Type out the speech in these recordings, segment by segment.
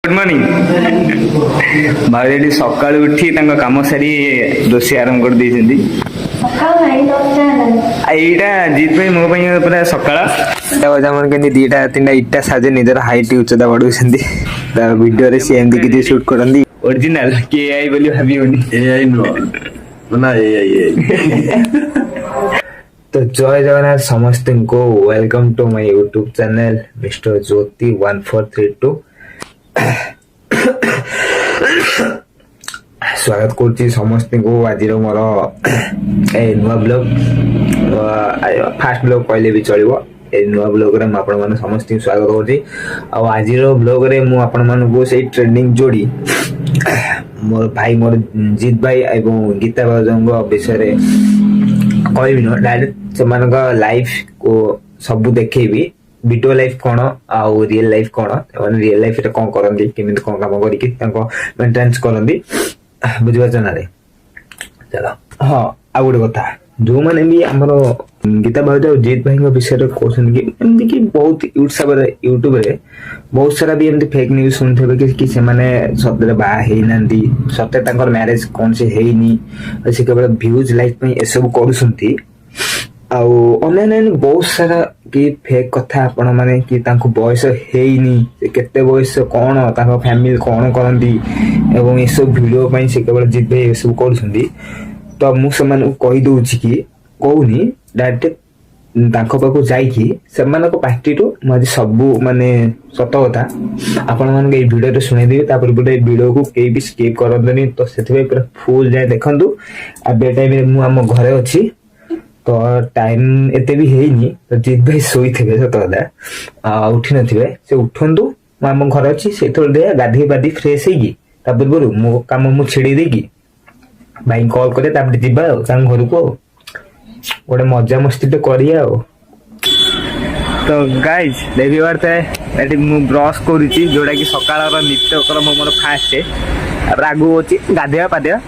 Good morning भाई सका उठी कम सारी रोषे आरंभ कर यहाँ जीत भाई मो पूरा सका के दीटा तीन इटा साजे निजर हाइट उच्चता बढ़ाऊँ वीडियो सी एमती किसी शूट करती ओरिजिनल कि एआई बोली भाभी एआई ना एआई तो जय जगन्नाथ समस्त को welcome to my YouTube channel mister Jyoti 1432 स्वागत कर समस्त को आज मोर नुआ ब्लॉग फास्ट ब्लॉग कहले भी चलो नुआ ब्लॉग रे मैं समस्त स्वागत कर आज ब्लॉग रे मुझे ट्रेंडिंग जोड़ी मोर भाई मोर जीत भाई एवं गीता भाउजों विषय कहबी न डायरेक्ट से लाइफ को सब देखेबी वीडियो लाइफ कौन आउ रियल लाइफ कौन रियल लाइफ रे कौन करंदी केमिति कौन काम करिकि तांको मेंटेनेंस करंदी बुझिबा चना रे चलो हां आ गुड कथा जो माने भी हमरो गीता भाई और जीत भाई के विषय रे क्वेश्चन कि एमति कि बहुत यूट्यूब रे बहुत सारा भी एमति फेक न्यूज़ सुनथेबे कि से माने सतरे बा हेई नांदी सते तांकर मैरिज कोन से हेईनी से केवल व्यूज लाइक पे ए सब करूसंती आउ ऑनलाइन बहुत सारा कि फेक कथा आपण माने कि तांको बयस हेईनी से केते बयस कोन तांको फैमिली कोन करंदी एवं ए सब वीडियो पई से केवल जीत भाई ए सब करूसंती तो मु समान कहि दउछि कि कोउनी डायरेक्ट तांको पाको जाइकी सेमान को पार्टी तो मजे सब माने सत कथा आपण मान के वीडियो रे सुनै देबे तापर बडे वीडियो को केई भी स्किप करंदनी तो सेथबे पूरा फुल जाय देखंतु आ बे टाइम रे मु हम घरे अछि तो टाइम एते भी हेइनी तो जीत भाई सोई थेबे सत कथा उठी नथिबे से उठंतु मु हम घरे अछि से थोड़ दे गाधी बादी फ्रेश हेगी तापर बरु मो काम मु छेड़ी देगी भाई कॉल करे तापर जिबा घर को गोटे मजा मस्ती तो करिया तो गाइज देखी पारते एटी मु ब्रश करूची जोड़ा कि सकाळ रो नित्यक्रम मोर फास्ट तापर आगु अछि गाधेया पादेया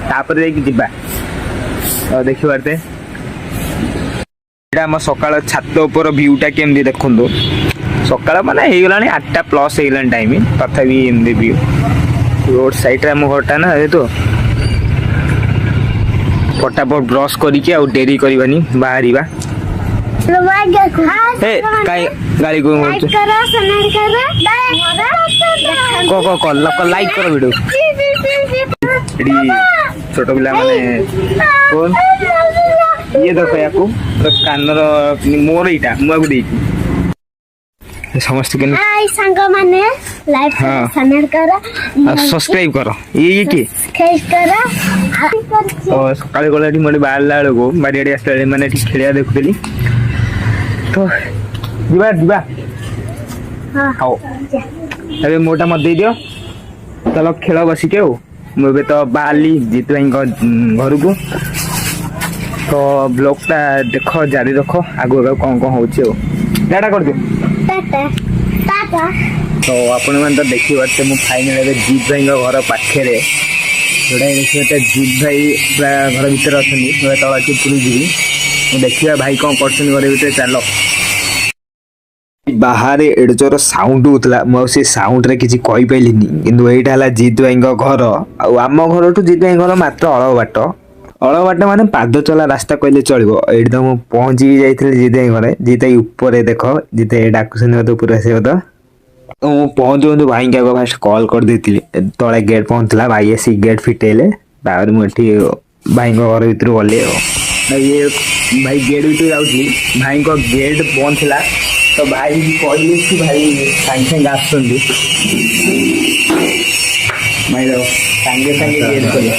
तापर जाई कि जिबा तो देखि पारते एटा हम सकाळ छात ऊपर व्यूटा केमदी देखंदो सकाळ माने हे गलानी 8टा प्लस हे गलानी टाइम तथापि एमदी व्यू रोड साइड रे हम घरटा ना ए तो फटाफट ब्रश करिके आ डेरी करबानी बाहरीबा ए काई गाड़ी को लाइक करो वीडियो एडी छोटो पिला माने कोन ये देखो याकू कानर मोर इटा मुआ को देई समस्त के हाय संग माने लाइक चैनल करो सब्सक्राइब करो ये की करो और सकाळे गलाटी मोटे बाहरला को बारियाडी आस्ते माने ठीक खेलिया देखुली तो दिबा दिबा हां आओ अबे मोटा मत दे दियो चलो खेल बसी के मुबे तो बाली जीत भाई घर को तो ब्लॉग ता देखो जारी रखो आगो कौन कौन होची हो डाटा कर दियो टाटा तो आपण मन तो देखि बाटे मु फाइनल जीत भाई घर पाखे रे जोड़ा देखिए जीत भाई घर भीतर अच्छे तला की पूरी जी देखिए भाई कौन कर घर भीतर चलो बाहर एड जोर साउंड होता मुझे साउंड रे किसी कहि पाइलिनी किंतु एटा हला जीत भाई घर आम घर टू जीत भाई घर मात्र अल बाट माने पाद चला रास्ता कहले चलो ये तो मुझे पहुंची भी जाइए जीत भाई घर जीत भाई ऊपर देख जीत डाकुन तो पूरा से तो मु पहुंचू भाई क्या फास्ट कॉल कर देती तले गेट पहुंचला भाई आसी गेट फिटेले तार मुठी भाई घर भीतर गले ये भाई गेट भीतर जाऊँगी भाई को गेट बंद था तो भाई कहले कि भाई सागे सागे आसुंदी भाई सागे सागे गेट खोले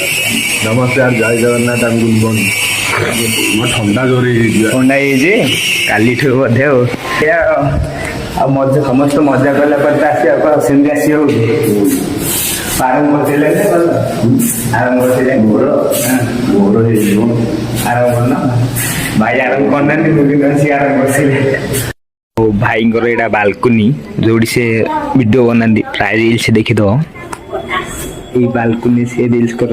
नमस्कार जय जगन्नाथ आम गुड मॉर्निंग ठंडा जोरी ठंडा ये काली ठू बोधे मजा समस्त मजा कला पर आसी सेमती आसी हो आरंभ कर आरंभ कर मोर आरंभ करना भाई आरंभ करना सी आरंभ कर भाई यहाँ बालकनी जोड़ी से वीडियो बना प्राय रील्स देखी दो ये बालकनी से रील्स कर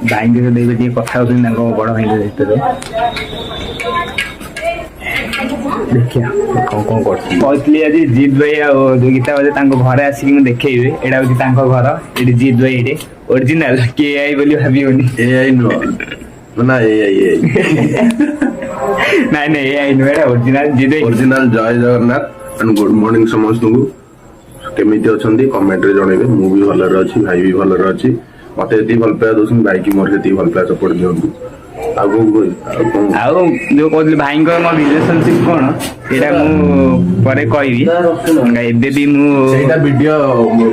भाई कथा बड़ भाई भर ଦେଖିଆ କଣ କରୁଛି। କହିଥିଲି ଆଜି ଜିତ୍ ଭାଇ ଆଉ ଯୋଉ ଗୀତା ବାଜେ ତାଙ୍କ ଘରେ ଆସିକି ମୁଁ ଦେଖେଇବି। ଏଇଟା ହଉଛି ତାଙ୍କ ଘର, ଏଠି ଜିତ୍ ଭାଇ ଏଠି ଓରିଜିନାଲ କିଏ ଆଇ ବୋଲି ଭାବିବନି। ଏଆଇ ନୁହଁ ନା ଏଆଇ ନାଇଁ ନାଇଁ ଏ ଆଇ ନୁହେଁ, ଏଇଟା ଓରିଜିନାଲ ଜିତ୍ ଭାଇ। ଓରିଜିନାଲ। ଜୟ ଜଗନ୍ନାଥ ଆଣ୍ଡ ଗୁଡ ମର୍ଣ୍ଣିଂ ସମସ୍ତଙ୍କୁ। କେମିତି ଅଛନ୍ତି କମେଣ୍ଟରେ ଜଣେଇବେ। ମୁଁ ବି ଭଲରେ ଅଛି, ଭାଇ ବି ଭଲରେ ଅଛି। ମତେ ଯେତିକି ଭଲ ପାଇବା ଦଉଛନ୍ତି ଭାଇକି ମୋର ସେତିକି ଭଲ ପାଇବା ସପୋର୍ଟ ଦିଅନ୍ତୁ। ଆଉ କଣ କହିବି ଆଉ ଯୋଉ କହୁଥିଲି ଭାଇଙ୍କର ମୋ ରିଲେସନସିପ କଣ ସେଇଟା ମୁଁ ପରେ କହିବି। ଏବେ ବି ମୁଁ ସେଇଟା ଭିଡିଓ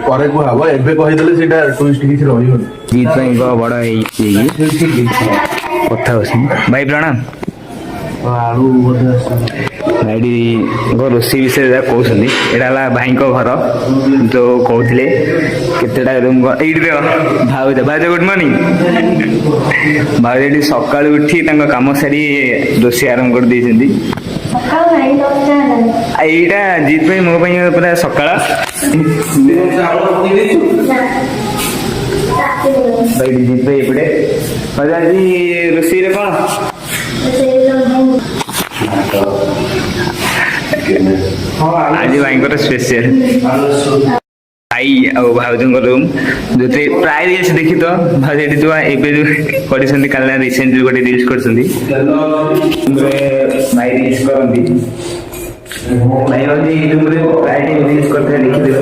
ପରେ କୁହାହବ, ଏବେ କହିଦେଲେ ସେଇଟା ଟୁଇଷ୍ଟ କିଛି ରହିବନି। ଜିତ୍ ଭାଇଙ୍କ ବଡ ହେଇଛି କଥା ହଉଛି। ଭାଇ ପ୍ରଣାମ। ଆଳୁ ବୋଧେ ଏଇଠି ରୋଷେଇ ବିଷୟରେ ଯାହା କହୁଛନ୍ତି, ଏଇଟା ହେଲା ଭାଇଙ୍କ ଘର ଯୋଉ କହୁଥିଲେ କେତେଟା ରୁମ୍ ଏଇଠି ଦେଖ। ଭାଉଜ ଭାଉଜ ଗୁଡ ମର୍ଣ୍ଣିଂ। ଭାଉଜ ଏଠି ସକାଳୁ ଉଠି ତାଙ୍କ କାମ ସାରି ରୋଷେଇ ଆରମ୍ଭ କରିଦେଇଛନ୍ତି। ଏଇଟା ଜିତ୍ ଭାଇ ମୋ ପାଇଁ ପୁରା ସକାଳ। ଭାଇ ଜିତ୍ ଭାଇ ଏପଟେ। ଭାଉଜ ଆଜି ରୋଷେଇରେ କଣ? ଆଜି ଭାଇଙ୍କର ସ୍ପେସିଆଲ ଭାଇ ଆଉ ଭାଉଜଙ୍କ ରୁମ୍ ଯୋଉଥିରେ ପ୍ରାୟ ରିଲ୍ସ ଦେଖି ତ ଭାଉଜ ଏଠି ଯୋଉ ଏବେ ଯୋଉ କରିଛନ୍ତି କାଲି ରିସେଣ୍ଟଲି ଗୋଟେ ରିଲ୍ସ କରିଛନ୍ତି। ଭାଇ ରିଲ୍ସ କରନ୍ତି। ଭାଇ ହଉଛି ୟୁଟ୍ୟୁବରେ ପ୍ରାୟ ଟାଇମ୍ ରିଲ୍ସ କରିଥାଏ ଦେଖିଥିବ।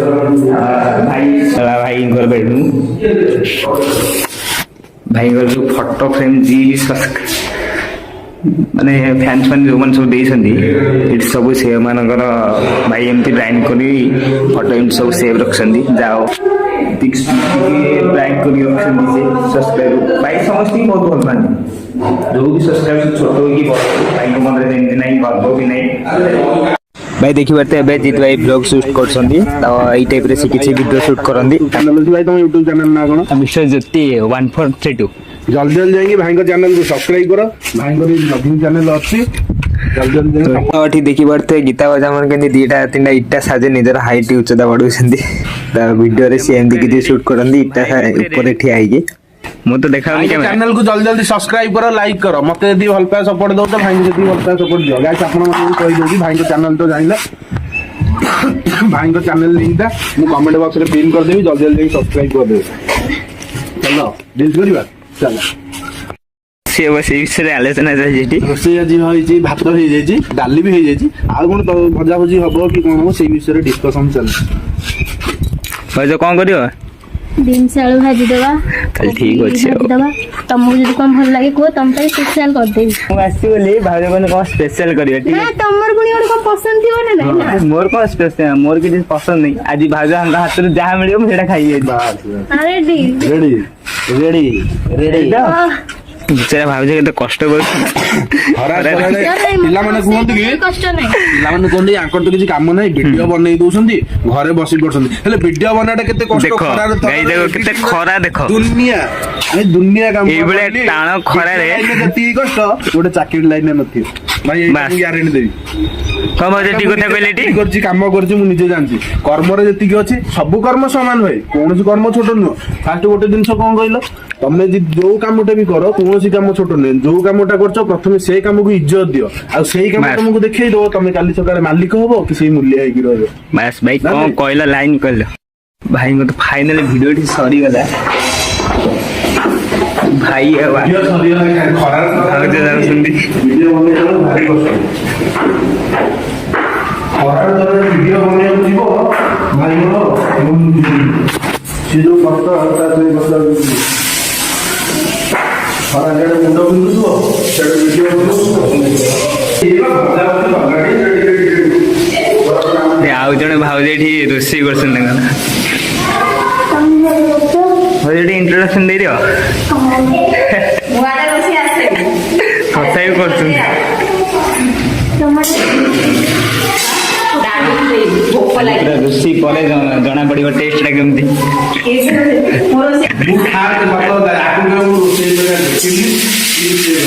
ଭାଇଙ୍କର ବେଡରୁମ୍, ଭାଇଙ୍କର ଯୋଉ ଫଟୋ ଫ୍ରେମ୍ ମାନେ ଫ୍ୟାନ୍ସ ମାନେ ଯୋଉମାନେ ସବୁ ଦେଇଛନ୍ତି ଏଠି ସବୁ ସେମାନଙ୍କର ଭାଇ ଏମିତି ବ୍ରାଇଣ୍ଡ କରି ଫଟୋ ଏମିତି ସବୁ ସେଭ୍ ରଖିଛନ୍ତି। ଯାଅ ବ୍ରାଇଣ୍ଡ କରି ରଖିଛନ୍ତି ସେ ସବସ୍କ୍ରାଇବ୍ ଭାଇ ସମସ୍ତଙ୍କୁ ବହୁତ ଭଲ ପାଆନ୍ତି। ଯୋଉ ବି ସବସ୍କ୍ରାଇବ୍ ଛୋଟ କି ବଡ ଭାଇଙ୍କ ମନରେ ଯେମିତି ନାହିଁ ଗର୍ବ ବି ନାହିଁ। ଭାଇ ଦେଖିପାରୁଥିବେ ଏବେ ଜିତ୍ ଭାଇ ବ୍ଲଗ ସୁଟ୍ କରୁଛନ୍ତି, ତ ଏଇ ଟାଇପ ରେ ସେ କିଛି ଭିଡିଓ ସୁଟ୍ କରନ୍ତି। ଚ୍ୟାନେଲ ଅଛି ଭାଇ, ତମ ୟୁଟ୍ୟୁବ ଚ୍ୟାନେଲ ନା କଣ? ମିଷ୍ଟର ଜ୍ୟୋତି 1432। ଜଲ୍ଦି ଜଲ୍ଦି ଯାଇକି ଭାଇଙ୍କ ଚ୍ୟାନେଲକୁ ସବସ୍କ୍ରାଇବ କର। ଭାଇଙ୍କର ବ୍ଲଗିଂ ଚ୍ୟାନେଲ ଅଛି, ଜଲ୍ଦି ଜଲ୍ଦି ଯାଇକି ଏଠି ଦେଖିପାରୁଥିବେ ଗୀତା ବାଜା ଆମର କେମିତି ଦିଟା ତିନିଟା ଇଟା ସାହାଯ୍ୟରେ ନିଜର ହାଇଟ୍ ଉଚ୍ଚତା ବଢଉଛନ୍ତି। ତା ଭିଡିଓରେ ସେ ଏମିତି କିଛି ସୁଟ୍ କରନ୍ତି ଇଟା ଉପରେ ଠିଆ ହେଇକି। ମୁଁ ତ ଦେଖାଉନି ଭାଇଙ୍କ ଚ୍ୟାନେଲକୁ ଜଲ୍ଦି ଜଲ୍ଦି ସବସ୍କ୍ରାଇବ କର, ଲାଇକ୍ କର। ମତେ ଯଦି ଭଲ ପାଇବା ସପୋର୍ଟ ଦଉଛ, ଭାଇଙ୍କୁ ଯଦି ଭଲ ପାଇବା ସପୋର୍ଟ ଦିଅ। ଗାଇସ୍ ଆପଣ ମାନଙ୍କୁ କହିଦଉଛି ଭାଇଙ୍କ ଚ୍ୟାନେଲ ତ ଜାଣିଲେ। ଭାଇଙ୍କ ଚ୍ୟାନେଲ ଲିଙ୍କଟା ମୁଁ କମେଣ୍ଟ ବକ୍ସରେ ପିନ୍ କରିଦେବି, ଜଲ୍ଦି ଜଲ୍ଦି ଯାଇକି ସବସ୍କ୍ରାଇବ କରିଦେବେ। ଚାଲ ରିଲ୍ସ କରିବା, ଚାଲ। ସେଇ ବିଷୟରେ ଆଲୋଚନା ଚାଲିଛି ଏଠି। ରୋଷେଇ ଆଜି ହେଇଛି, ଭାତ ହେଇଯାଇଛି, ଡାଲି ବି ହେଇଯାଇଛି। ଆଉ କଣ ଭଜା ଭଜି ହବ କି କଣ ହବ ସେଇ ବିଷୟରେ ଡିସ୍କସନ ଚାଲିଛି। ଭାଉଜ କଣ କରିବ? ବିନ୍ସ ଆଳୁ ଭାଜିଦବା, ତାହେଲେ ଠିକ ଅଛି ଆଉ। ଭାଜିଦବା। ତମକୁ ଯଦି କଣ ଭଲ ଲାଗେ କୁହ, ତମ ପାଇଁ ସ୍ପେଶାଲ କରିଦେବି। ମୁଁ ଆସିଛି ବୋଲି ଭାଉଜ କହିଲେ କଣ ସ୍ପେଶାଲ କରିବେ ଟିକେ। ନା ତମର ପୁଣି ଗୋଟେ କଣ ପସନ୍ଦ ଥିବ ନା ନାଇଁ ନା? ମୋର କଣ ସ୍ପେଶାଲ, ମୋର କିଛି ପସନ୍ଦ ନାହିଁ। ଆଜି ଭାଉଜଙ୍କ ହାତରୁ ଯାହା ମିଳିବ ମୁଁ ସେଇଟା ଖାଇବି ଆଜି। Ready ready ready ready. ବିଚାରା ଭାଉଜ କେତେ କଷ୍ଟ କରୁଛି। ପିଲାମାନେ କୁହନ୍ତି କି କଷ୍ଟ ନାହିଁ। ପିଲାମାନେ କୁହନ୍ତି ଆଙ୍କର ତ କିଛି କାମ ନାହିଁ, ଭିଡିଓ ବନେଇ ଦଉଛନ୍ତି, ଘରେ ବସି ପଡୁଛନ୍ତି। ହେଲେ ଭିଡିଓ ବନେଇଟା କେତେ କଷ୍ଟ। ଦେଖ ଗାଈ ଦେଖ କେତେ ଖରା ଦେଖ। ଦୁନିଆ କାମ ଏଇଭଳିଆ ଟାଣ ଖରାରେ ଯେତିକି କଷ୍ଟ ଗୋଟେ ଚାକିରି ଲାଇନରେ ନଥିବ। ଭାଇ ଏଇଟା ମୁଁ ଗ୍ୟାରେଣ୍ଟି ଦେବି। କଣ ଭାଉଜ ଠିକ କଥା କହିଲେ ଏଠି। କରିଛି କାମ କରିଛି ମୁଁ ନିଜେ ଜାଣିଛି। କର୍ମରେ ଯେତିକି ଅଛି ସବୁ କର୍ମ ସମାନ ଭାଇ, କୌଣସି କର୍ମ ଛୋଟ ନୁହଁ। ଫାଷ୍ଟ ଗୋଟେ ଜିନିଷ କଣ କହିଲ, ତମେ ଯୋଉ କାମଟା ବି କର କୌଣସି କାମ ଛୋଟ ନୁହେଁ। ଯୋଉ କାମଟା କରୁଛ ପ୍ରଥମେ ସେଇ କାମକୁ ଇଜ୍ଜତ ଦିଅ, ଆଉ ସେଇ କାମ ତମକୁ ଦେଖେଇ ଦବ, ତମେ କାଲି ସକାଳେ ମାଲିକ ହବ କି ସେଇ ମୂଲ୍ୟ ହେଇକି ରହିବ। ବାସ୍ ଭାଇ କଣ କହିଲ ଲାଇନ କହିଲ। ଭାଇଙ୍କ ତ ଫାଇନାଲ ଭିଡିଓଟି ସରିଗଲା। ଭାଇ ଆଉ ଭାଉଜ ଯାଉଛନ୍ତି। ଭିଡିଓ ବନେଇବାକୁ ଯିବ ଭାଇଙ୍କର ସେ ଯୋଉ କଷ୍ଟ ଖରା ଯେଡେ ମୁଣ୍ଡ ବିନ୍ଧୁଥିବ ସେଡେ ଭିଡିଓ ଆଉ ଜଣେ ଭାଉଜ ଏଠି ରୋଷେଇ କରୁଛନ୍ତି ତାଙ୍କର। ଭାଉଜ ଟିକେ ଇଣ୍ଟ୍ରୋଡକ୍ସନ ଦେଇଦିଅ। ତଥାପି କରୁଛନ୍ତି। ରୋଷେଇ ପରେ ଜଣା ପଡିବ ଟେଷ୍ଟ ଟା କେମିତି।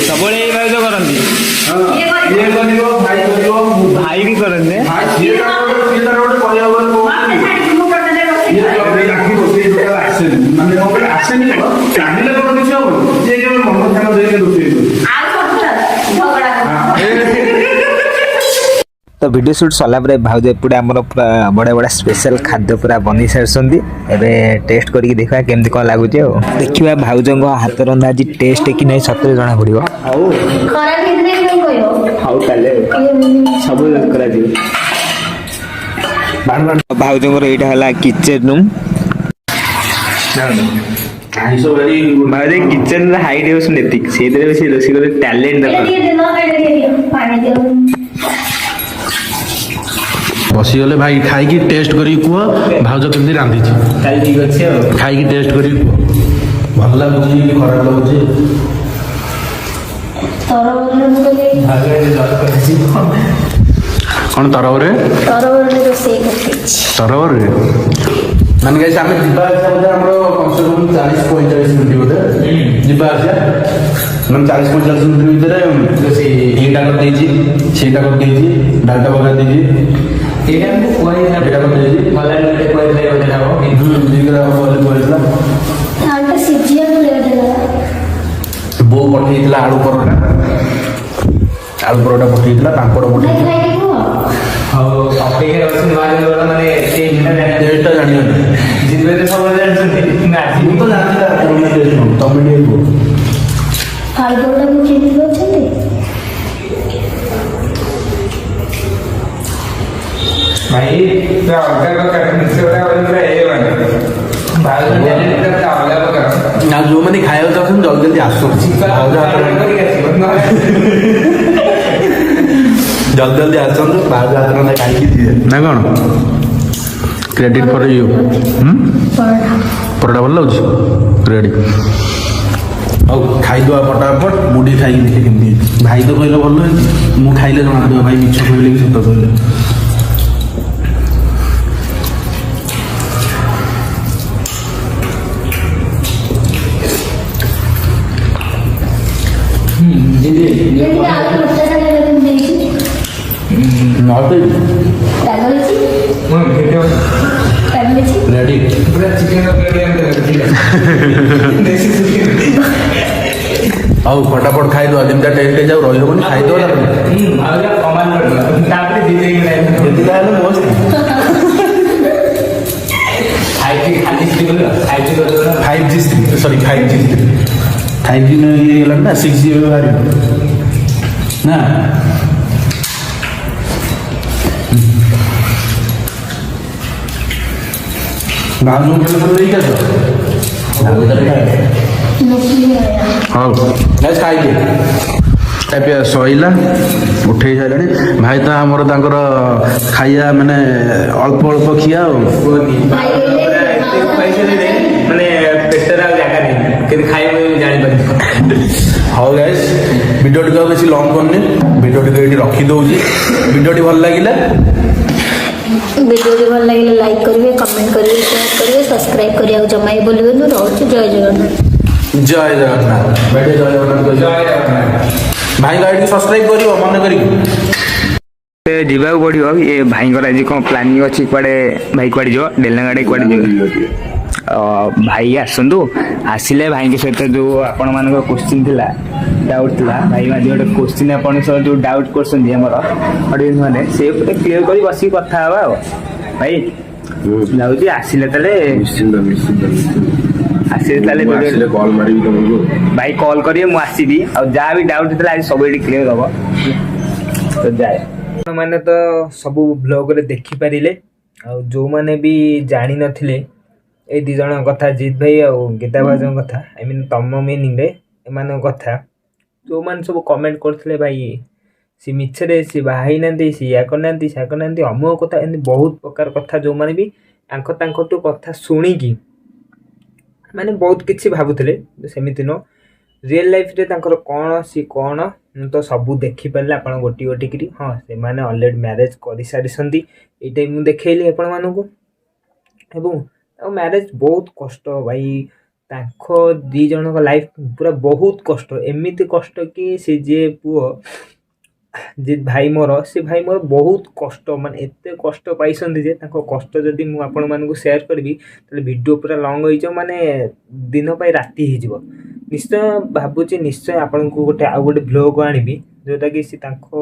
ସବୁବେଳେ ଏଇ ଭାଉଜ କରନ୍ତି। ଭାଇ ବି କରନ୍ତି। ତ तो वीडियो शूट सरला भाउज एपटे आमर पूरा बड़ा बड़ा स्पेशल खाद्य पूरा बन सारी एवं टेस्ट करके देखा केमती कौन लगुच देखा भाउज हाथ रंधा आज टेस्ट कि नहीं सतरे जना पड़ो भाउज यहाँ किचेन रूम भाउज किचेन हाइट होती से रोषे कर टैलेंट बसीगले भाई खाई टेस्ट करी कह भाउज केमती रांधि ठीक अच्छे खाई टेस्ट करी भल लगुच खराब लगुच कौन तरबरे तरबरे मैंने कहीं आम जा बोधे आम कम से कम 40-45 मिनट बोधे जा मैंने 40-45 मिनट भितर येटा कर डालटा पका बो पठे आलू परोटा पठे पापड़ पठे जो मैंने खाया चाहते जल्दी जल्दी आस जल्दी जल्दी आसतु भाउज हाथ रंधा खाई ना कौन क्रेडिट फॉर यू परोटा भल लगे रेडी हौ खाईदे फटाफट मुझे खाई देखे केमती भाई तो कहले भल मुझे खाइले जना भाई मिछ कहले कि सत कहले रेडी ଆଉ ଫଟାଫଟ ଖାଇଦବା ଯେମିତି ଟେଷ୍ଟ ଯାଉ ରହିବନି ଖାଇଦବା फाइव ଜି ହେଇଗଲାଣି ନା 6G ବାହାରିବ ନା भाउज ଦେଇକି ଆସ ହଉ ଖାଇଦିଏ ଏବେ ସଇଲା ଉଠେଇ ସାରିଲାଣି ଭାଇ ତ ଆମର ତାଙ୍କର ଖାଇବା ମାନେ ଅଳ୍ପ ଅଳ୍ପ ଖିଆ ଆଉ ମାନେ ପେଟରେ ଆଉ ଜାଗା ନାହିଁ କିନ୍ତୁ ଖାଇବା ଜାଣିପାରିବି ହଉ ଗାଇସ୍ ଭିଡ଼ିଓଟିକୁ ଆଉ ବେଶୀ ଲଙ୍ଗ୍ କରୁନି ଭିଡ଼ିଓଟିକୁ ଏଇଠି ରଖିଦେଉଛି ଭିଡ଼ିଓଟି ଭଲ ଲାଗିଲା वीडियो भल लगे लाइक करेंगे कमेंट करेंगे शेयर करेंगे सब्सक्राइब करिया जमा ही बोलिए रोज जय जगन्नाथ जय जगन्नाथ बैठे जय जगन्नाथ भाई गाड़ी सब्सक्राइब करियो मन करी जीवा पड़ो ये भाई आज कौन प्लानिंग अच्छी कड़े भाई कड़े जो डेलना गाड़ी कड़े भाई आसतु आसिले भाई के सहित जो आपण मान क्वेश्चन थिला डाउट थिला भाई आज गोटे क्वेश्चन आपण सब जो डाउट करछन हमर ऑडियंस माने से क्लियर करी बसी कथा हवा भाई लाउजी आसिले तले आसिले तले कॉल मारी तुमको भाई कॉल करिए मु आसीबी आ जा भी डाउट थिला आज सब एडी क्लियर हो तो जाए मैंने तो सब ब्लॉग रे देखि पारिले आ जो माने भी जानि नथिले ए दी जण कथा जीत भाई आ गीता भाजन कथा आई मीन तम मीनिंग रे एमान कथा जो मान सब कमेंट करथिले भाई सी मिछरे सी भाई नंदी सी या करनांती सा करनांती अमो कथा एंदी बहुत प्रकार कथा जो माने भी तांको तो कथा सुनी की माने बहुत किछि भाबुथिले सेमिति नो रियल लाइफ रे तांकर कोन सी कोन तो सब देखि पाले आपण गोटी गोटी करी हां से माने ऑलरेडी मैरिज करि सारी संती एटा मु देखैली आपण मानको एवं मैरिज बहुत कष्ट भाई तांको दी जन को लाइफ पूरा बहुत कष्ट एमिति कष्ट कि से जे पुओ जे भाई मोर से भाई मोर बहुत कष्ट माने एते कष्ट पाइसंती जे तांको कष्ट जदी मु आपण मानको शेयर करबी तले वीडियो पूरा लॉन्ग होई जो माने दिन पाई राती ही जीवो निश्चय भाबुची निश्चय आपण को गोटे आ गोटे ब्लॉग आनिबी जोटा कि से तांको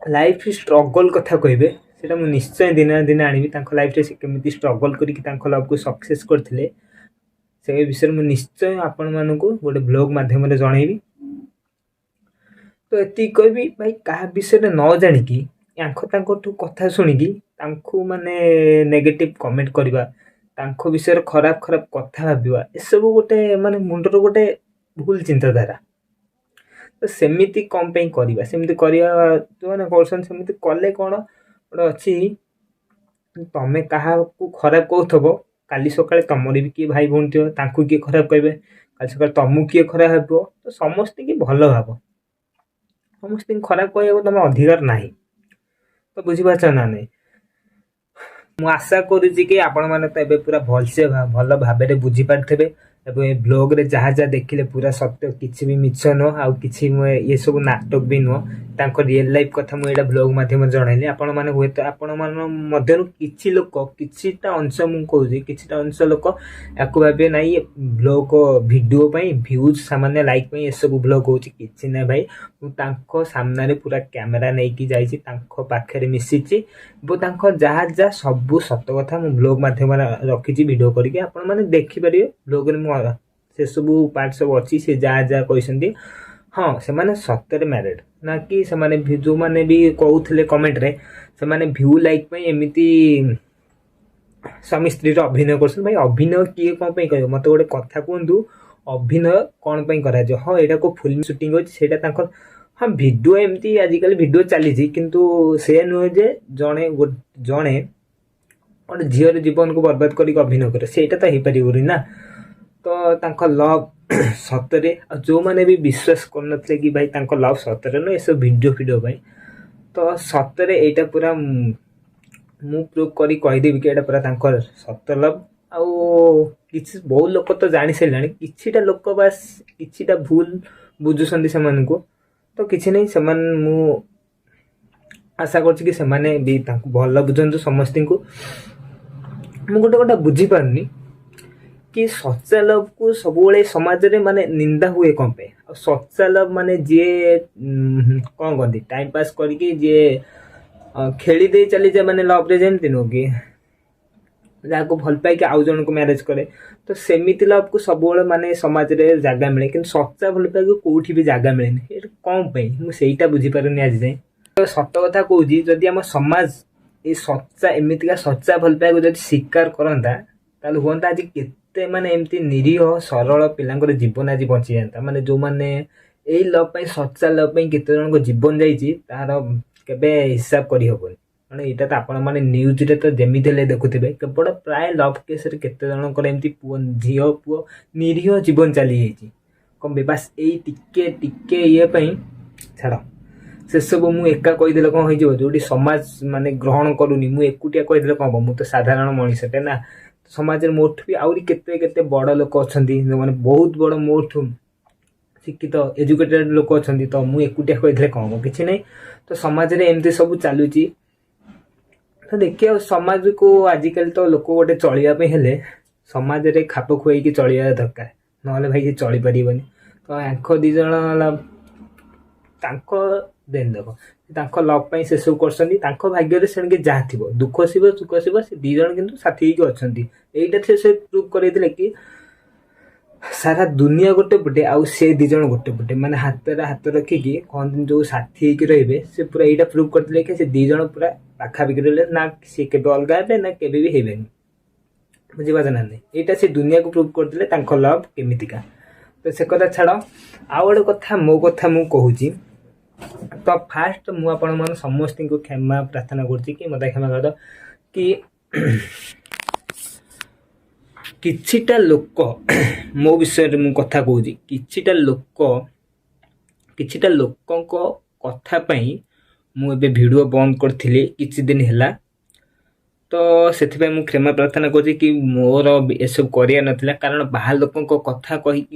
ଲାଇଫ୍ ଷ୍ଟ୍ରଗଲ୍ କଥା କହିବେ ସେଇଟା ମୁଁ ନିଶ୍ଚୟ ଦିନେ ନା ଦିନେ ଆଣିବି। ତାଙ୍କ ଲାଇଫ୍ରେ ସେ କେମିତି ଷ୍ଟ୍ରଗଲ୍ କରିକି ତାଙ୍କ ଲଭ୍କୁ ସକ୍ସେସ୍ କରିଥିଲେ ସେ ବିଷୟରେ ମୁଁ ନିଶ୍ଚୟ ଆପଣମାନଙ୍କୁ ଗୋଟେ ବ୍ଲଗ୍ ମାଧ୍ୟମରେ ଜଣେଇବି। ତ ଏତିକି କହିବି ଭାଇ, କାହା ବିଷୟରେ ନ ଜାଣିକି ତାଙ୍କଠୁ କଥା ଶୁଣିକି ତାଙ୍କୁ ମାନେ ନେଗେଟିଭ୍ କମେଣ୍ଟ କରିବା, ତାଙ୍କ ବିଷୟରେ ଖରାପ କଥା ଭାବିବା, ଏସବୁ ଗୋଟେ ମାନେ ମୁଣ୍ଡର ଗୋଟେ ଭୁଲ ଚିନ୍ତାଧାରା। ତ ସେମିତି କ'ଣ ପାଇଁ କରିବା? ସେମିତି କରିବା ଯେଉଁମାନେ କରୁଛନ୍ତି ସେମିତି କଲେ କ'ଣ ଗୋଟେ ଅଛି, ତମେ କାହାକୁ ଖରାପ କହୁଥିବ, କାଲି ସକାଳେ ତମର ବି କିଏ ଭାଇ ଭଉଣୀ ଥିବ, ତାଙ୍କୁ କିଏ ଖରାପ କହିବେ, କାଲି ସକାଳେ ତମକୁ କିଏ ଖରାପ ଭାବିବ। ତ ସମସ୍ତଙ୍କୁ ଭଲ ଭାବ, ସମସ୍ତଙ୍କୁ ଖରାପ କହିବାକୁ ତମ ଅଧିକାର ନାହିଁ। ତ ବୁଝିପାରୁଛ ନା ନାହିଁ? ମୁଁ ଆଶା କରୁଛି କି ଆପଣମାନେ ତ ଏବେ ପୁରା ଭଲସେ ଭଲ ଭାବରେ ବୁଝିପାରିଥିବେ ଏବଂ ଏ ବ୍ଲଗ୍ରେ ଯାହା ଯାହା ଦେଖିଲେ ପୁରା ସତ୍ୟ, କିଛି ବି ମିଛ ନୁହଁ, ଆଉ କିଛି ଏସବୁ ନାଟକ ବି ନୁହଁ। ତାଙ୍କ ରିଏଲ୍ ଲାଇଫ୍ କଥା ମୁଁ ଏଇଟା ବ୍ଲଗ୍ ମାଧ୍ୟମରେ ଜଣେଇଲି। ଆପଣମାନେ ହୁଏତ ଆପଣମାନଙ୍କ ମଧ୍ୟରୁ କିଛି ଲୋକ, କିଛିଟା ଅଂଶ ମୁଁ କହୁଛି, କିଛିଟା ଅଂଶ ଲୋକ ୟାକୁ ଭାବିବେ ନାଇଁ ବ୍ଲଗ୍ ଭିଡ଼ିଓ ପାଇଁ ଭ୍ୟୁଜ୍ ସାମାନ୍ୟ ଲାଇକ୍ ପାଇଁ ଏସବୁ ବ୍ଲଗ୍ ହେଉଛି। କିଛି ନାହିଁ ଭାଇ, ମୁଁ ତାଙ୍କ ସାମ୍ନାରେ ପୁରା କ୍ୟାମେରା ନେଇକି ଯାଇଛି, ତାଙ୍କ ପାଖରେ ମିଶିଛି ଏବଂ ତାଙ୍କ ଯାହା ଯାହା ସବୁ ସତ କଥା ମୁଁ ବ୍ଲଗ୍ ମାଧ୍ୟମରେ ରଖିଛି ଭିଡ଼ିଓ କରିକି, ଆପଣମାନେ ଦେଖିପାରିବେ। ବ୍ଲଗ୍ରେ ମୁଁ ସେସବୁ ପାର୍ଟ ସବୁ ଅଛି, ସେ ଯାହା ଯାହା କହିଛନ୍ତି। ହଁ, ସେମାନେ ସତରେ ମ୍ୟାରେଡ୍, ନା କି ସେମାନେ ଯେଉଁମାନେ ବି କହୁଥିଲେ କମେଣ୍ଟରେ ସେମାନେ ଭ୍ୟୁ ଲାଇକ୍ ପାଇଁ ଏମିତି ସ୍ୱାମୀ ସ୍ତ୍ରୀର ଅଭିନୟ କରୁଛନ୍ତି। ଭାଇ ଅଭିନୟ କିଏ କ'ଣ ପାଇଁ କହିବ? ମୋତେ ଗୋଟେ କଥା କୁହନ୍ତୁ, ଅଭିନୟ କ'ଣ ପାଇଁ କରାଯିବ? ହଁ, ଏଇଟାକୁ ଫିଲ୍ମ ସୁଟିଂ ଅଛି, ସେଇଟା ତାଙ୍କର ହଁ ଭିଡ଼ିଓ, ଏମିତି ଆଜିକାଲି ଭିଡ଼ିଓ ଚାଲିଛି, କିନ୍ତୁ ସେ ନୁହେଁ ଯେ ଜଣେ ଗୋଟେ ଝିଅର ଜୀବନକୁ ବର୍ବାଦ କରିକି ଅଭିନୟ କରେ, ସେଇଟା ତ ହେଇପାରିବନି ନା। ତ ତାଙ୍କ ଲଭ୍ ସତରେ, ଆଉ ଯେଉଁମାନେ ବି ବିଶ୍ୱାସ କରୁନଥିଲେ କି ଭାଇ ତାଙ୍କ ଲଭ୍ ସତରେ ନୁହେଁ ଏସବୁ ଭିଡ଼ିଓ ପାଇଁ, ତ ସତରେ ଏଇଟା ପୁରା ମୁଁ ପ୍ରୁଭ୍ କରି କହିଦେବି କି ଏଇଟା ପୁରା ତାଙ୍କର ସତ ଲଭ୍। ଆଉ କିଛି ବହୁତ ଲୋକ ତ ଜାଣି ସାରିଲାଣି, କିଛିଟା ଲୋକ ବାସ୍ କିଛିଟା ଭୁଲ ବୁଝୁଛନ୍ତି ସେମାନଙ୍କୁ। ତ କିଛି ନାହିଁ, ମୁଁ ଆଶା କରୁଛି କି ସେମାନେ ବି ତାଙ୍କୁ ଭଲ ବୁଝନ୍ତୁ ସମସ୍ତଙ୍କୁ। ମୁଁ ଗୋଟେ ବୁଝିପାରୁନି କି ସଚ୍ଚା ଲଭ୍କୁ ସବୁବେଳେ ସମାଜରେ ମାନେ ନିନ୍ଦା ହୁଏ କ'ଣ ପାଇଁ? ଆଉ ସଚ୍ଚା ଲଭ୍ ମାନେ ଯିଏ କ'ଣ କହନ୍ତି, ଟାଇମ୍ ପାସ୍ କରିକି ଯିଏ ଖେଳି ଦେଇ ଚାଲିଯାଏ, ମାନେ ଲଭ୍ରେ ଯେମିତି ନୁହଁ କି ଯାହାକୁ ଭଲ ପାଇକି ଆଉ ଜଣଙ୍କୁ ମ୍ୟାରେଜ୍ କରେ, ତ ସେମିତି ଲଭ୍କୁ ସବୁବେଳେ ମାନେ ସମାଜରେ ଜାଗା ମିଳେ, କିନ୍ତୁ ସଚ୍ଚା ଭଲ ପାଇକୁ କେଉଁଠି ବି ଜାଗା ମିଳେନି। ଏଇଟା କ'ଣ ପାଇଁ ମୁଁ ସେଇଟା ବୁଝିପାରୁନି ଆଜି ଯାଏଁ। ସତ କଥା କହୁଛି, ଯଦି ଆମ ସମାଜ ଏଇ ଏମିତିକା ସଚ୍ଚା ଭଲ ପାଇବାକୁ ଯଦି ସ୍ୱୀକାର କରନ୍ତା, ତାହେଲେ ହୁଅନ୍ତା ଆଜି କେତେ ମାନେ ଏମିତି ନିରୀହ ସରଳ ପିଲାଙ୍କର ଜୀବନ ଆଜି ବଞ୍ଚିଯାଆନ୍ତା। ମାନେ ଯେଉଁମାନେ ଏଇ ଲଭ୍ ପାଇଁ, ସଚ୍ଚା ଲଭ୍ ପାଇଁ କେତେ ଜଣଙ୍କ ଜୀବନ ଯାଇଛି ତାହାର କେବେ ହିସାବ କରିହେବନି। ମାନେ ଏଇଟା ତ ଆପଣମାନେ ନ୍ୟୁଜ୍ରେ ତ ଯେମିତି ହେଲେ ଦେଖୁଥିବେ, କେବଳ ପ୍ରାୟ ଲଭ୍ କେସ୍ରେ କେତେ ଜଣଙ୍କର ଏମିତି ଝିଅ ପୁଅ ନିରୀହ ଜୀବନ ଚାଲିଯାଇଛି କ'ଣ ପାଇଁ? ବାସ୍ ଏଇ ଟିକେ ଇଏ ପାଇଁ। ଛାଡ଼, ସେସବୁ ମୁଁ ଏକା କହିଦେଲେ କ'ଣ ହେଇଯିବ? ଯେଉଁଠି ସମାଜ ମାନେ ଗ୍ରହଣ କରୁନି, ମୁଁ ଏକୁଟିଆ କହିଦେଲେ କ'ଣ ହେବ? ମୁଁ ତ ସାଧାରଣ ମଣିଷଟେ ନା। ସମାଜରେ ମୋଠୁ ବି ଆହୁରି କେତେ ବଡ଼ ଲୋକ ଅଛନ୍ତି, ଯେଉଁମାନେ ବହୁତ ବଡ଼ ମୋଠୁ ଶିକ୍ଷିତ ଏଜୁକେଟେଡ୍ ଲୋକ ଅଛନ୍ତି। ତ ମୁଁ ଏକୁଟିଆ କହିଦେଲେ କ'ଣ ହେବ? କିଛି ନାହିଁ। ତ ସମାଜରେ ଏମିତି ସବୁ ଚାଲୁଛି। ତ ଦେଖିବା, ସମାଜକୁ ଆଜିକାଲି ତ ଲୋକ ଗୋଟେ ଚଳିବା ପାଇଁ ହେଲେ ସମାଜରେ ଖାପ ଖୁଆଇକି ଚଳିବା ଦରକାର, ନହେଲେ ଭାଇ ସେ ଚଳିପାରିବନି। ତ ଆଙ୍କ ଦୁଇ ଜଣ ତାଙ୍କ ଦେଖ, ତାଙ୍କ ଲଭ୍ ପାଇଁ ସେସବୁ କରୁଛନ୍ତି। ତାଙ୍କ ଭାଗ୍ୟରେ ସେଣିକି ଯାହା ଥିବ, ଦୁଃଖ ଥିବ ସୁଖ ଥିବ, ସେ ଦୁଇ ଜଣ କିନ୍ତୁ ସାଥି ହେଇକି ଅଛନ୍ତି। ଏଇଟା ସେ ପ୍ରୁଭ୍ କରେଇଥିଲେ କି ସାରା ଦୁନିଆ ଗୋଟେ ପଟେ ଆଉ ସେ ଦୁଇ ଜଣ ଗୋଟେ ପଟେ, ମାନେ ହାତରେ ହାତ ରଖିକି କହନ୍ତି ଯେଉଁ ସାଥି ହେଇକି ରହିବେ, ସେ ପୁରା ଏଇଟା ପ୍ରୁଭ୍ କରିଥିଲେ କି ସେ ଦୁଇ ଜଣ ପୁରା ପାଖାପାଖି ରହିଲେ, ନା ସେ କେବେ ଅଲଗା ହେବେ ନା କେବେ ବି ହେବେନି। ବୁଝିପାରୁଛ ନା ନାହିଁ? ଏଇଟା ସେ ଦୁନିଆକୁ ପ୍ରୁଭ୍ କରିଥିଲେ ତାଙ୍କ ଲଭ୍ କେମିତିକା। ତ ସେ କଥା ଛାଡ଼, ଆଉ ଗୋଟେ କଥା ମୋ କଥା ମୁଁ କହୁଛି। ତ ଫାଷ୍ଟ ମୁଁ ଆପଣମାନେ ସମସ୍ତଙ୍କୁ କ୍ଷମା ପ୍ରାର୍ଥନା କରୁଛି କି ମୋତେ କ୍ଷମା କରିଦ କି କିଛିଟା ଲୋକ ମୋ ବିଷୟରେ ମୁଁ କଥା କହୁଛି, କିଛିଟା ଲୋକଙ୍କ କଥା ପାଇଁ ମୁଁ ଏବେ ଭିଡ଼ିଓ ବନ୍ଦ କରିଥିଲି କିଛି ଦିନ ହେଲା। ତ ସେଥିପାଇଁ ମୁଁ କ୍ଷମା ପ୍ରାର୍ଥନା କରୁଛି କି ମୋର ଏସବୁ କରିବା ନଥିଲା, କାରଣ ବାହାର ଲୋକଙ୍କ କଥା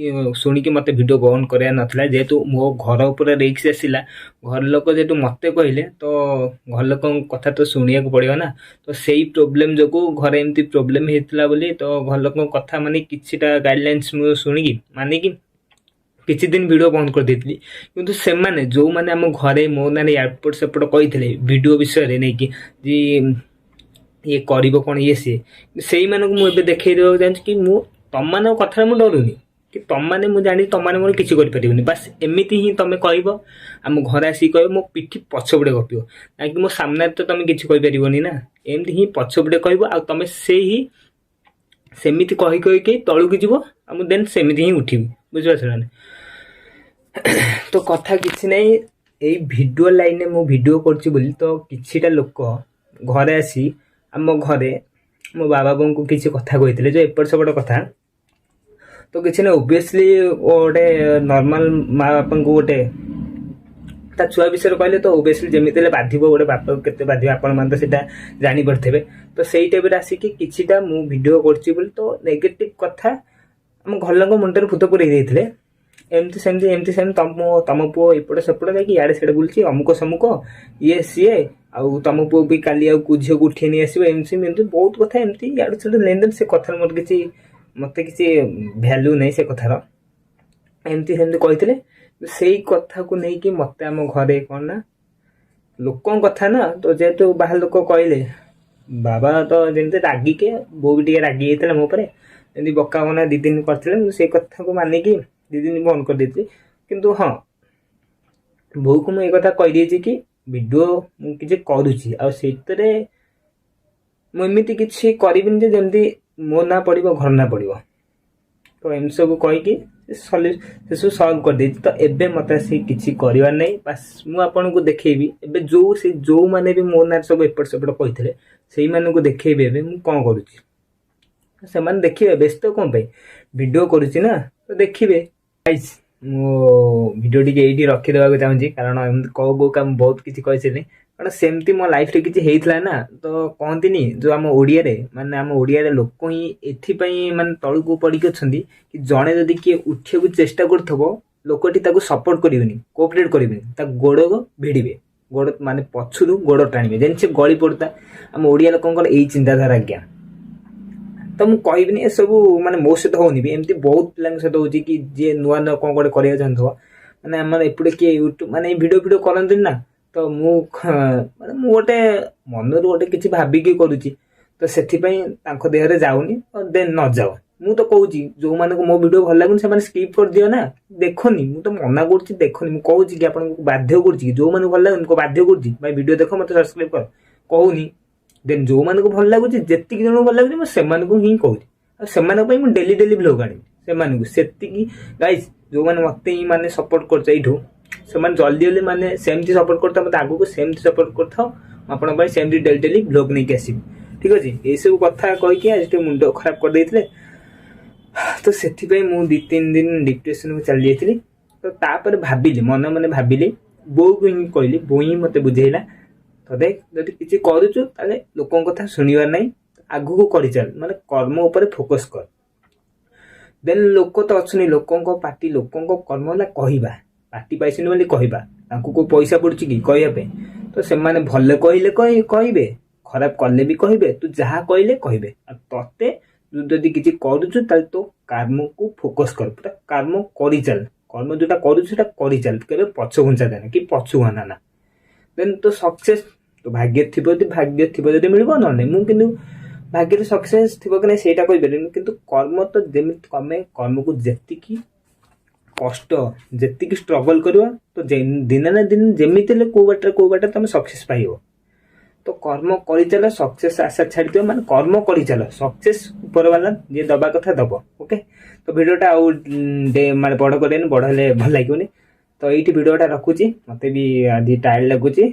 ଶୁଣିକି ମୋତେ ଭିଡ଼ିଓ ବନ୍ଦ କରିବା ନଥିଲା। ଯେହେତୁ ମୋ ଘର ଉପରେ ରିସ୍କ ଆସିଲା, ଘର ଲୋକ ଯେହେତୁ ମୋତେ କହିଲେ, ତ ଘର ଲୋକଙ୍କ କଥା ତ ଶୁଣିବାକୁ ପଡ଼ିବ ନା। ତ ସେଇ ପ୍ରୋବ୍ଲେମ୍ ଯୋଗୁଁ ଘରେ ଏମିତି ପ୍ରୋବ୍ଲେମ୍ ହେଇଥିଲା ବୋଲି, ତ ଘର ଲୋକଙ୍କ କଥା ମାନେ କିଛିଟା ଗାଇଡ଼ଲାଇନ୍ସ ମୁଁ ଶୁଣିକି ମାନିକି କିଛି ଦିନ ଭିଡ଼ିଓ ବନ୍ଦ କରିଦେଇଥିଲି। କିନ୍ତୁ ସେମାନେ ଯେଉଁମାନେ ଆମ ଘରେ ମୋ ନାଁରେ ଏପଟ ସେପଟ କହିଥିଲେ ଭିଡ଼ିଓ ବିଷୟରେ ନେଇକି ଯେ ଇଏ କରିବ କ'ଣ ଇଏ ସିଏ, ସେଇମାନଙ୍କୁ ମୁଁ ଏବେ ଦେଖେଇ ଦେବାକୁ ଚାହୁଁଛି କି ମୁଁ ତମମାନଙ୍କ କଥାରେ ମୁଁ ଡରୁନି, କି ତମମାନେ ମୁଁ ଜାଣିଛି ତମମାନେ ମୋର କିଛି କରିପାରିବନି। ବାସ୍ ଏମିତି ହିଁ ତମେ କହିବ, ଆମ ଘରେ ଆସିକି କହିବ, ମୋ ପିଠି ପଛପଟେ ଗପିବ, କାହିଁକି ମୋ ସାମ୍ନାରେ ତ ତମେ କିଛି କହିପାରିବନି ନା। ଏମିତି ହିଁ ପଛପଟେ କହିବ, ଆଉ ତମେ ସେଇ ସେମିତି କହିକି ତଳକୁ ଯିବ, ଆଉ ମୁଁ ଦେନ୍ ସେମିତି ହିଁ ଉଠିବି। ବୁଝିପାରୁଛ ନା? ତ କଥା କିଛି ନାହିଁ, ଏଇ ଭିଡ଼ିଓ ଲାଇନରେ ମୁଁ ଭିଡ଼ିଓ କରୁଛି ବୋଲି ତ କିଛିଟା ଲୋକ ଘରେ ଆସି ଆମ ଘରେ ମୋ ବାବା ବୋଉଙ୍କୁ କିଛି କଥା କହିଥିଲେ, ଯେ ଏପଟ ସେପଟ କଥା। ତ କିଛି ନାହିଁ, ଓବିୟସଲି ଗୋଟେ ନର୍ମାଲ ମା ବାପାଙ୍କୁ ଗୋଟେ ତା ଛୁଆ ବିଷୟରେ କହିଲେ ତ ଓବିୟସଲି ଯେମିତି ହେଲେ ବାଧିବ, ଗୋଟେ ବାପାକୁ କେତେ ବାଧିବ ଆପଣମାନେ ତ ସେଇଟା ଜାଣିପାରୁଥିବେ। ତ ସେଇ ଟାଇପ୍ରେ ଆସିକି କିଛିଟା ମୁଁ ଭିଡ଼ିଓ କରୁଛି ବୋଲି ତ ନେଗେଟିଭ୍ କଥା ଆମ ଘର ଲୋକ ମୁଣ୍ଡରେ ଭୂତ ପୁରେଇ ଦେଇଥିଲେ। ଏମିତି ସେମିତି ତମ ପୁଅ ଏପଟ ସେପଟ ଯାଇକି ଇଆଡ଼େ ସିଆଡ଼େ ବୁଲୁଛି, ଅମୁକ ସମୁକ ଇଏ ସିଏ, ଆଉ ତମ ପୁଅ ବି କାଲି ଆଉ ଝିଅକୁ ଉଠିଏ ନେଇ ଆସିବ, ଏମିତି ବହୁତ କଥା ଏମିତି ଇଆଡ଼େ ସିଆଡ଼େ ଲେନଦେନ। ସେ କଥାର ମୋତେ କିଛି ଭ୍ୟାଲ୍ୟୁ ନାହିଁ ସେ କଥାର, ଏମିତି ସେମିତି କହିଥିଲେ। ସେଇ କଥାକୁ ନେଇକି ମୋତେ ଆମ ଘରେ କ'ଣ ନା ଲୋକଙ୍କ କଥା ନା, ତ ଯେହେତୁ ବାହାର ଲୋକ କହିଲେ, ବାବା ତ ଯେମିତି ରାଗିକେ, ବୋଉ ବି ଟିକେ ରାଗି ଯାଇଥିଲା ମୋ ଉପରେ, ଏମିତି ବକା ମନା 2 ଦିନ କରିଥିଲେ। ମୁଁ ସେଇ କଥାକୁ ମାନିକି 2 ଦିନ ବନ୍ଦ କରିଦେଇଥିଲି। କିନ୍ତୁ ହଁ, ବୋଉକୁ ମୁଁ ଏ କଥା କହିଦେଇଛି କି ଭିଡ଼ିଓ ମୁଁ କିଛି କରୁଛି, ଆଉ ସେଇଥିରେ ମୁଁ ଏମିତି କିଛି କରିବିନି ଯେ ଯେମିତି ମୋ ନାଁ ପଡ଼ିବ, ଘର ନାଁ ପଡ଼ିବ। ତ ଏମିତି ସବୁ କହିକି ସେସବୁ ସଲ୍ଭ କରିଦେଇଛି। ତ ଏବେ ମୋତେ ଆସି କିଛି କରିବାର ନାହିଁ। ବାସ୍ ମୁଁ ଆପଣଙ୍କୁ ଦେଖେଇବି ଏବେ ଯେଉଁମାନେ ବି ମୋ ନାଁରେ ସବୁ ଏପଟ ସେପଟ କହିଥିଲେ ସେଇମାନଙ୍କୁ ଦେଖେଇବି ଏବେ ମୁଁ କ'ଣ କରୁଛି। ସେମାନେ ଦେଖିବେ, ବ୍ୟସ୍ତ କ'ଣ ପାଇଁ, ଭିଡ଼ିଓ କରୁଛି ନା, ତ ଦେଖିବେ। ଗାଇସ୍, ମୁଁ ଭିଡ଼ିଓ ଟିକେ ଏଇଠି ରଖିଦେବାକୁ ଚାହୁଁଛି, କାରଣ ଏମିତି କୋଉ କାମ ବହୁତ କିଛି କହିଥିଲି। କାରଣ ସେମିତି ମୋ ଲାଇଫରେ କିଛି ହେଇଥିଲା ନା, ତ କହନ୍ତିନି ଯେଉଁ ଆମ ଓଡ଼ିଆରେ ଲୋକ ହିଁ ଏଥିପାଇଁ ମାନେ ତଳକୁ ପଡ଼ିକି ଅଛନ୍ତି କି ଜଣେ ଯଦି କିଏ ଉଠିବାକୁ ଚେଷ୍ଟା କରୁଥିବ ଲୋକଟି ତାକୁ ସପୋର୍ଟ କରିବେନି, କୋଅପରେଟ୍ କରିବେନି, ତା ଗୋଡ଼ ଭିଡ଼ିବେ, ଗୋଡ଼ ମାନେ ପଛରୁ ଗୋଡ଼ ଟାଣିବେ, ଯେମିତି ସେ ଗଳି ପଡ଼ୁତା। ଆମ ଓଡ଼ିଆ ଲୋକଙ୍କର ଏଇ ଚିନ୍ତାଧାରା ଆଜ୍ଞା। ତ ମୁଁ କହିବିନି ଏସବୁ ମାନେ ମୋ ସହିତ ହଉନି ବି, ଏମିତି ବହୁତ ପିଲାଙ୍କ ସହିତ ହଉଛି କି ଯିଏ ନୂଆ କ'ଣ ଗୋଟେ କରିବାକୁ ଚାହୁଁଥିବ, ମାନେ ଆମର ଏପଟେ କିଏ ୟୁଟ୍ୟୁବ ମାନେ ଭିଡ଼ିଓ କରନ୍ତିନି ନା, ତ ମୁଁ ଗୋଟେ ମନରୁ ଗୋଟେ କିଛି ଭାବିକି କରୁଛି, ତ ସେଥିପାଇଁ ତାଙ୍କ ଦେହରେ ଯାଉନି। ଦେନ୍ ନ ଯାଉ, ମୁଁ ତ କହୁଛି ଯେଉଁମାନଙ୍କୁ ମୋ ଭିଡ଼ିଓ ଭଲ ଲାଗୁନି ସେମାନେ ସ୍କିପ୍ କରିଦିଅ ନା, ଦେଖନି। ମୁଁ ତ ମନା କରୁଛି ଦେଖନି, ମୁଁ କହୁଛି କି ଆପଣଙ୍କୁ ବାଧ୍ୟ କରୁଛି କି ଯେଉଁମାନଙ୍କୁ ଭଲ ଲାଗୁନି ବାଧ୍ୟ କରୁଛି ଭାଇ ଭିଡ଼ିଓ ଦେଖ, ମୋତେ ସବସ୍କ୍ରାଇବ୍ କର କହୁନି। ଦେନ୍ ଯେଉଁମାନଙ୍କୁ ଭଲ ଲାଗୁଛି, ଯେତିକି ଜଣଙ୍କୁ ଭଲ ଲାଗୁଛି ମୁଁ ସେମାନଙ୍କୁ ହିଁ କହୁଛି, ଆଉ ସେମାନଙ୍କ ପାଇଁ ମୁଁ ଡେଲି ଭ୍ଲଗ୍ ଆଣିବି ସେମାନଙ୍କୁ। ସେତିକି ଗାଇସ୍, ଯେଉଁମାନେ ମୋତେ ହିଁ ମାନେ ସପୋର୍ଟ କରୁଛ ଏଇଠୁ, ସେମାନେ ଜଲ୍ଦି ମାନେ ସେମିତି ସପୋର୍ଟ କରୁଥାଉ, ମୋତେ ଆଗକୁ ସେମିତି ସପୋର୍ଟ କରୁଥାଉ, ମୁଁ ଆପଣଙ୍କ ପାଇଁ ସେମିତି ଡେଲି ଭ୍ଲଗ୍ ନେଇକି ଆସିବି। ଠିକ୍ ଅଛି, ଏଇସବୁ କଥା କହିକି ଆଜି ଟିକେ ମୁଣ୍ଡ ଖରାପ କରିଦେଇଥିଲେ, ତ ସେଥିପାଇଁ ମୁଁ 2-3 ଦିନ ଡିପ୍ରେସନକୁ ଚାଲି ଯାଇଥିଲି। ତ ତାପରେ ଭାବିଲି, ମନେ ଭାବିଲି, ବୋଉକୁ ହିଁ କହିଲି, ବୋଉ ହିଁ ମୋତେ ବୁଝେଇଲା, ତ ଦେଖ ଯଦି କିଛି କରୁଛୁ ତାହେଲେ ଲୋକଙ୍କ କଥା ଶୁଣିବାର ନାହିଁ, ଆଗକୁ କରିଚାଲ, ମାନେ କର୍ମ ଉପରେ ଫୋକସ୍ କର। ଦେନ୍ ଲୋକ ତ ଅଛନ୍ତି, ଲୋକଙ୍କ ପାଟି, ଲୋକଙ୍କ କର୍ମ ହେଲା କହିବା, ପାଟି ପାଇଛନ୍ତି ବୋଲି କହିବା, ତାଙ୍କୁ କୋଉ ପଇସା ପଡୁଛି କି କହିବା ପାଇଁ। ତ ସେମାନେ ଭଲ କହିଲେ କହିବେ, ଖରାପ କଲେ ବି କହିବେ, ତୁ ଯାହା କହିଲେ କହିବେ। ଆଉ ତତେ ଯଦି କିଛି କରୁଛୁ ତାହେଲେ ତୋ କର୍ମକୁ ଫୋକସ୍ କର, ପୁରା କର୍ମ କରିଚାଲ, କର୍ମ ଯୋଉଟା କରୁଛୁ ସେଟା କରିଚାଲ, କେବେ ପଛ ଘୁଞ୍ଚା ଦେନା କି ପଛକୁ ଅନାନା। ଦେନ୍ ତ ସକ୍ସେସ୍ ତ ଭାଗ୍ୟ ଥିବ ଯଦି ମିଳିବ, ନହେଲେ ମୁଁ କିନ୍ତୁ ଭାଗ୍ୟରେ ସକ୍ସେସ୍ ଥିବ କି ନାହିଁ ସେଇଟା କହିପାରିବିନି, କିନ୍ତୁ କର୍ମ ତ ଯେମିତି ତମେ କର୍ମକୁ ଯେତିକି କଷ୍ଟ, ଯେତିକି ଷ୍ଟ୍ରଗଲ୍ କରିବ, ତ ଦିନେ ନା ଦିନେ ଯେମିତି ହେଲେ କୋଉ ବାଟରେ ତମେ ସକ୍ସେସ୍ ପାଇବ। ତ କର୍ମ କରିଚାଲ, ସକ୍ସେସ୍ ଆଶା ଛାଡ଼ିଦିଅ, ମାନେ କର୍ମ କରିଚାଲ, ସକ୍ସେସ୍ ଉପର ବାଲା ଯିଏ ଦବା କଥା ଦବ। ଓକେ, ତ ଭିଡ଼ିଓଟା ଆଉ ମାନେ ବଡ଼ କରିବେନି, ବଡ଼ ହେଲେ ଭଲ ଲାଗିବନି। ତ ଏଇଠି ଭିଡ଼ିଓଟା ରଖୁଛି, ମୋତେ ବି ଆଜି ଟାୟାର୍ଡ ଲାଗୁଛି।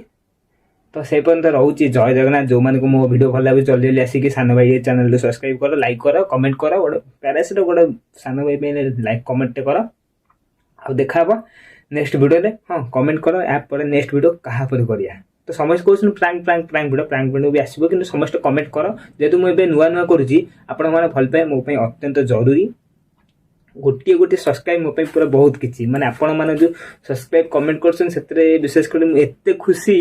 ତ ସେଇ ପର୍ଯ୍ୟନ୍ତ ରହୁଛି, ଜୟ ଜଗନ୍ନାଥ। ଯେଉଁମାନଙ୍କୁ ମୋ ଭିଡ଼ିଓ ଭଲ ଲାଗୁଛି ଜଲ୍ଦି ଆସିକି ସାନ ଭାଇ ଚ୍ୟାନେଲକୁ ସବସ୍କ୍ରାଇବ୍ କର, ଲାଇକ୍ କର, କମେଣ୍ଟ କର। ଗୋଟେ ପ୍ୟାରାସର ଗୋଟେ ସାନ ଭାଇ ପାଇଁ ଲାଇକ୍ କମେଣ୍ଟଟେ କର, ଆଉ ଦେଖା ହବ ନେକ୍ସଟ ଭିଡ଼ିଓରେ। ହଁ, କମେଣ୍ଟ କର ୟା ପରେ ନେକ୍ସଟ ଭିଡ଼ିଓ କାହା ପରେ କରିବା। ତ ସମସ୍ତେ କହୁଛନ୍ତି ପ୍ରାଙ୍କ ଭିଡ଼ିଓ ବି ଆସିବ, କିନ୍ତୁ ସମସ୍ତେ କମେଣ୍ଟ କର। ଯେହେତୁ ମୁଁ ଏବେ ନୂଆ କରୁଛି, ଆପଣମାନେ ଭଲ ପାଇବା ମୋ ପାଇଁ ଅତ୍ୟନ୍ତ ଜରୁରୀ। ଗୋଟିଏ ସବସ୍କ୍ରାଇବ୍ ମୋ ପାଇଁ ପୁରା ବହୁତ କିଛି, ମାନେ ଆପଣମାନେ ଯେଉଁ ସବସ୍କ୍ରାଇବ୍ କମେଣ୍ଟ କରୁଛନ୍ତି ସେଥିରେ ବିଶେଷ କରି ମୁଁ ଏତେ ଖୁସି।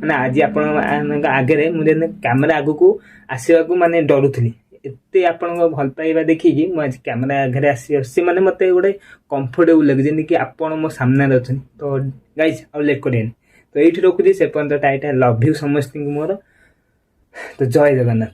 ମାନେ ଆଜି ଆପଣମାନଙ୍କ ଆଗରେ ମୁଁ ଯେମିତି କ୍ୟାମେରା ଆଗକୁ ଆସିବାକୁ ମାନେ ଡରୁଥିଲି, ଏତେ ଆପଣଙ୍କ ଭଲ ପାଇବା ଦେଖିକି ମୁଁ ଆଜି କ୍ୟାମେରା ଆଗରେ ଆସି ମାନେ ମୋତେ ଗୋଟେ କମ୍ଫର୍ଟେବୁଲ୍ ଲାଗୁଛି ଯେମିତିକି ଆପଣ ମୋ ସାମ୍ନାରେ ଅଛନ୍ତି। ତ ଗାଇଜ୍ ଆଉ ଲେଟ୍ କରିବେନି, ତ ଏଇଠି ରଖୁଛି। ସେ ପର୍ଯ୍ୟନ୍ତ ଟାଇଟା ଲଭ୍ ୟୁ ସମସ୍ତଙ୍କୁ ମୋର। ତ ଜୟ ଜଗନ୍ନାଥ।